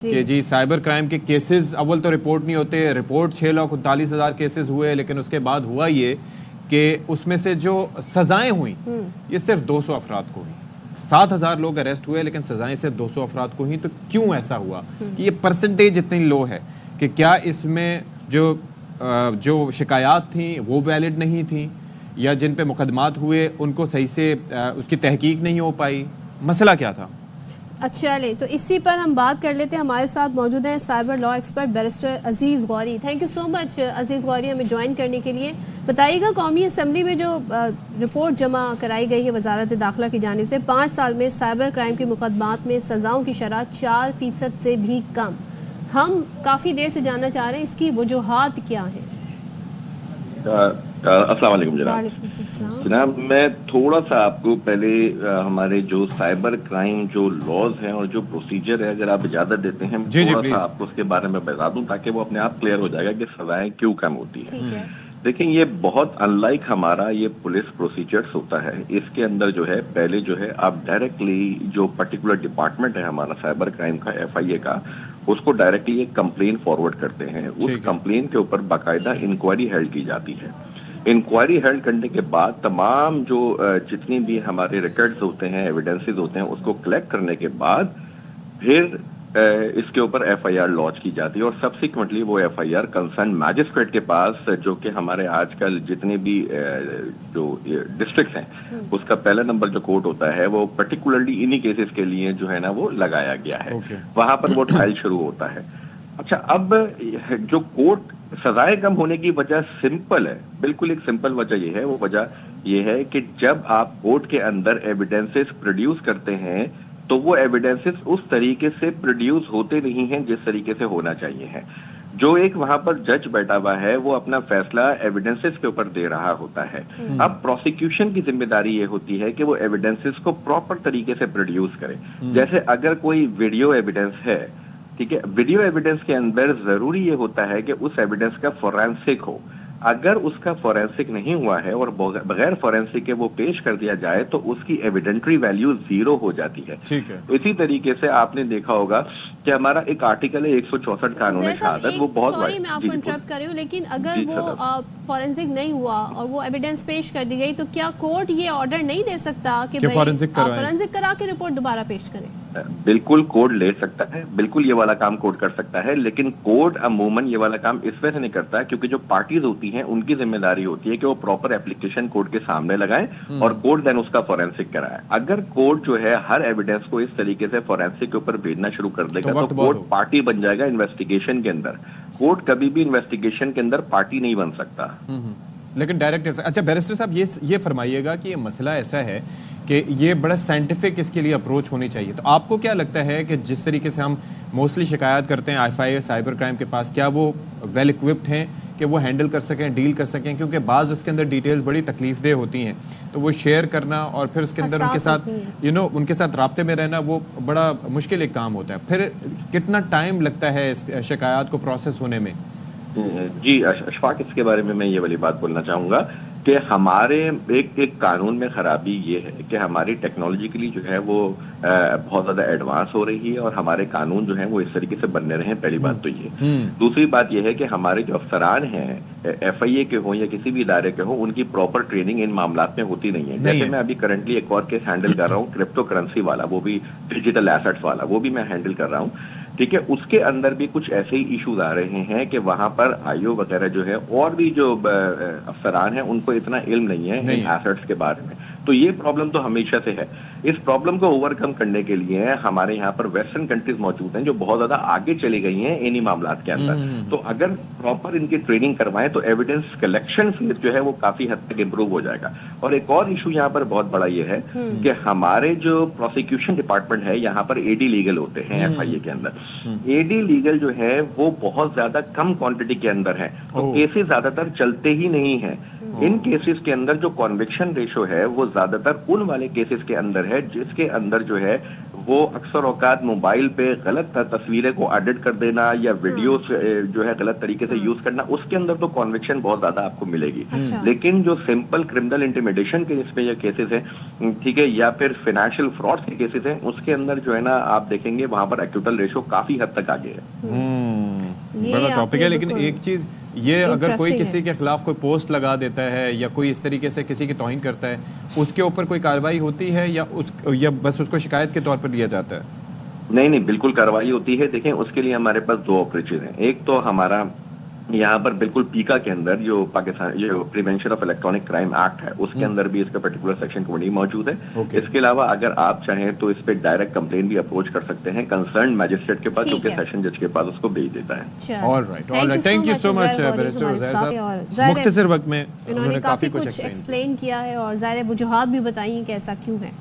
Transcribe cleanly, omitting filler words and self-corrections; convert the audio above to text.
कि जी cyber crime के cases अव्वल तो रिपोर्ट नहीं होते, रिपोर्ट 6,39,000 केसेस हुए, लेकिन उसके बाद हुआ ये कि उसमें से जो सजाएं हुई ये सिर्फ 200 अफराद को हुई। 7,000 लोग अरेस्ट हुए लेकिन सजाएं सिर्फ 200 अफराद को हुई। तो क्यों ऐसा हुआ कि ये परसेंटेज इतनी लो है? कि क्या इसमें जो शिकायत थी वो वैलिड नहीं थी, या जिन पे मुकदमात हुए उनको सही से उसकी तहकीक नहीं हो पाई? मसला क्या था? अच्छा चलें, तो इसी पर हम बात कर लेते हैं। हमारे साथ मौजूद हैं cyber law expert barrister Aziz Gauri. Thank you so much Aziz Gauri हमें ज्वाइन करने के लिए। बताइएगा, कौमी असम्बली में जो रिपोर्ट जमा कराई गई है वजारत दाखिला की जानिब से, 5 साल में साइबर क्राइम के मुकदमात में सज़ाओं की शरह 4% से भी कम। हम काफ़ी देर से जानना चाह रहे हैं इसकी वजूहात क्या है। अस्सलाम वालेकुम जनाब, मैं थोड़ा सा आपको पहले हमारे जो साइबर क्राइम जो लॉज हैं और जो प्रोसीजर है, अगर आप इजाजत देते हैं, थोड़ा सा आपको उसके बारे में बता दूं ताकि वो अपने आप क्लियर हो जाएगा कि सजाएं क्यों कम होती है। देखिए, ये बहुत अनलाइक हमारा ये पुलिस प्रोसीजर्स होता है। इसके अंदर जो है पहले जो है आप डायरेक्टली जो पर्टिकुलर डिपार्टमेंट है हमारा साइबर क्राइम का, FIA का, उसको डायरेक्टली एक कंप्लेन फॉरवर्ड करते हैं। उस कंप्लेन के ऊपर बाकायदा इंक्वायरी हेल्ड की जाती है। इंक्वायरी हेल्ड करने के बाद तमाम जो जितनी भी हमारे रिकॉर्ड्स होते हैं, एविडेंसेस होते हैं, उसको कलेक्ट करने के बाद फिर इसके ऊपर FIR लॉन्च की जाती है और सब्सिक्वेंटली वो FIR कंसर्न मैजिस्ट्रेट के पास, जो कि हमारे आजकल जितने भी जो डिस्ट्रिक्ट्स हैं उसका पहला नंबर जो कोर्ट होता है वो पर्टिकुलरली इन्हीं केसेस के लिए जो है ना वो लगाया गया है। वहां पर वो ट्रायल शुरू होता है। अच्छा, अब जो कोर्ट सजाएं कम होने की वजह सिंपल है, बिल्कुल एक सिंपल वजह ये है। वो वजह ये है कि जब आप कोर्ट के अंदर एविडेंसेस प्रोड्यूस करते हैं तो वो एविडेंसेस उस तरीके से प्रोड्यूस होते नहीं हैं जिस तरीके से होना चाहिए है। जो एक वहां पर जज बैठा हुआ है वो अपना फैसला एविडेंसेस के ऊपर दे रहा होता है। अब प्रोसिक्यूशन की जिम्मेदारी ये होती है कि वो एविडेंसेस को प्रॉपर तरीके से प्रोड्यूस करे। जैसे अगर कोई वीडियो एविडेंस है, ठीक है, वीडियो एविडेंस के अंदर जरूरी ये होता है कि उस एविडेंस का फोरेंसिक हो। अगर उसका फोरेंसिक नहीं हुआ है और बगैर फोरेंसिक के वो पेश कर दिया जाए तो उसकी एविडेंटरी वैल्यू 0 हो जाती है। ठीक है। इसी तरीके से आपने देखा होगा कि हमारा एक आर्टिकल है 164 कानून शहादत, वो बहुत सॉरी मैं आपको इंटरप्ट कर रही हूँ, लेकिन अगर वो फॉरेंसिक नहीं हुआ और वो एविडेंस पेश कर दी गई तो क्या कोर्ट ये ऑर्डर नहीं दे सकता कि फॉरेंसिक करा के रिपोर्ट दोबारा पेश करें? बिल्कुल कोर्ट ले सकता है, बिल्कुल ये वाला काम कोर्ट कर सकता है, लेकिन कोर्ट अमूमन ये वाला काम इस वजह से नहीं करता क्योंकि जो पार्टीज होती हैं उनकी जिम्मेदारी होती है कि वो प्रॉपर एप्लीकेशन कोर्ट के सामने लगाएं और कोर्ट देन उसका फॉरेंसिक कराए। अगर कोर्ट जो है हर एविडेंस को इस तरीके से फॉरेंसिक के ऊपर भेजना शुरू कर देगा तो कोर्ट पार्टी बन जाएगा इन्वेस्टिगेशन के अंदर। कोर्ट कभी भी इन्वेस्टिगेशन के अंदर पार्टी नहीं बन सकता। लेकिन डायरेक्ट। अच्छा बैरिस्टर साहब, ये फरमाइएगा कि ये मसला ऐसा है कि ये बड़ा साइंटिफिक इसके लिए अप्रोच होनी चाहिए। तो आपको क्या लगता है कि जिस तरीके से हम मोस्टली शिकायत करते हैं FIA साइबर क्राइम के पास, क्या वो वेल इक्विप्ड हैं कि वो हैंडल कर सकें, डील कर सकें? क्योंकि बाज़ उसके अंदर डिटेल्स बड़ी तकलीफदेह होती हैं, तो वो शेयर करना और फिर उसके अंदर उनके साथ उनके साथ राब्ते में रहना वो बड़ा मुश्किल एक काम होता है। फिर कितना टाइम लगता है इस शिकायत को प्रोसेस होने में? जी अशफाक, इसके बारे में मैं ये वाली बात बोलना चाहूंगा कि हमारे एक कानून में खराबी ये है कि हमारी टेक्नोलॉजिकली जो है वो बहुत ज्यादा एडवांस हो रही है और हमारे कानून जो है वो इस तरीके से बनने रहे हैं। पहली बात तो ये। दूसरी बात ये है कि हमारे जो अफसरान हैं FIA के हों या किसी भी इदारे के हों, उनकी प्रॉपर ट्रेनिंग इन मामलात में होती नहीं है। जैसे मैं अभी करंटली एक और केस हैंडल कर रहा हूँ, क्रिप्टो करेंसी वाला, वो भी डिजिटल एसेट्स वाला, वो भी मैं हैंडल कर रहा हूँ। ठीक है, उसके अंदर भी कुछ ऐसे ही इश्यूज आ रहे हैं कि वहां पर IO वगैरह जो है और भी जो अफसरान हैं उनको इतना इल्म नहीं है इन एसेट्स के बारे में। तो ये प्रॉब्लम तो हमेशा से है। इस प्रॉब्लम को ओवरकम करने के लिए हमारे यहाँ पर वेस्टर्न कंट्रीज मौजूद हैं जो बहुत ज्यादा आगे चली गई हैं इन्हीं मामलात के अंदर। तो अगर प्रॉपर इनकी ट्रेनिंग करवाएं तो एविडेंस कलेक्शन जो है वो काफी हद तक इम्प्रूव हो जाएगा। और एक और इशू यहाँ पर बहुत बड़ा ये है कि हमारे जो प्रोसिक्यूशन डिपार्टमेंट है यहाँ पर AD लीगल होते हैं FIA के अंदर। AD लीगल जो है वो बहुत ज्यादा कम क्वांटिटी के अंदर है, तो केसेस ज्यादातर चलते ही नहीं है। इन केसेस के अंदर जो कॉन्विक्शन रेशो है वो ज्यादातर उन वाले केसेस के अंदर है जिसके अंदर जो है वो अक्सर औकात मोबाइल पे गलत तस्वीरें को एडिट कर देना या वीडियोस जो है गलत तरीके से यूज करना, उसके अंदर तो कॉन्विक्शन बहुत ज्यादा आपको मिलेगी। लेकिन जो सिंपल क्रिमिनल इंटिमिडेशन के इसमें ये केसेस है, ठीक है, या फिर फाइनेंशियल फ्रॉड के केसेस हैं, उसके अंदर जो है ना आप देखेंगे वहां पर एक्यूटल रेशो काफी हद तक आगे है। बड़ा टॉपिक है, लेकिन एक चीज ये, अगर कोई किसी के खिलाफ कोई पोस्ट लगा देता है या कोई इस तरीके से किसी की तौहीन करता है, उसके ऊपर कोई कार्रवाई होती है या बस उसको शिकायत के तौर पर दिया जाता है? नहीं, बिल्कुल कार्रवाई होती है। देखें, उसके लिए हमारे पास दो अप्रोचेज हैं। एक तो हमारा यहाँ पर बिल्कुल पीका के अंदर जो पाकिस्तान जो prevention of electronic crime act है, उसके अंदर भी इसका पर्टिकुलर सेक्शन 20 मौजूद है। इसके अलावा अगर आप चाहें तो इस पे डायरेक्ट कंप्लेन भी अप्रोच कर सकते हैं कंसर्न मैजिस्ट्रेट के पास, जो कि सेशन जज के पास उसको भेज देता है। Alright, thank you so much barrister Uzair साहब। मुख्तसर वक्त में इन्होंने काफी कुछ एक्सप्लेन किया है और ज़ाहिर वजूहात भी बताई कि ऐसा क्यों है।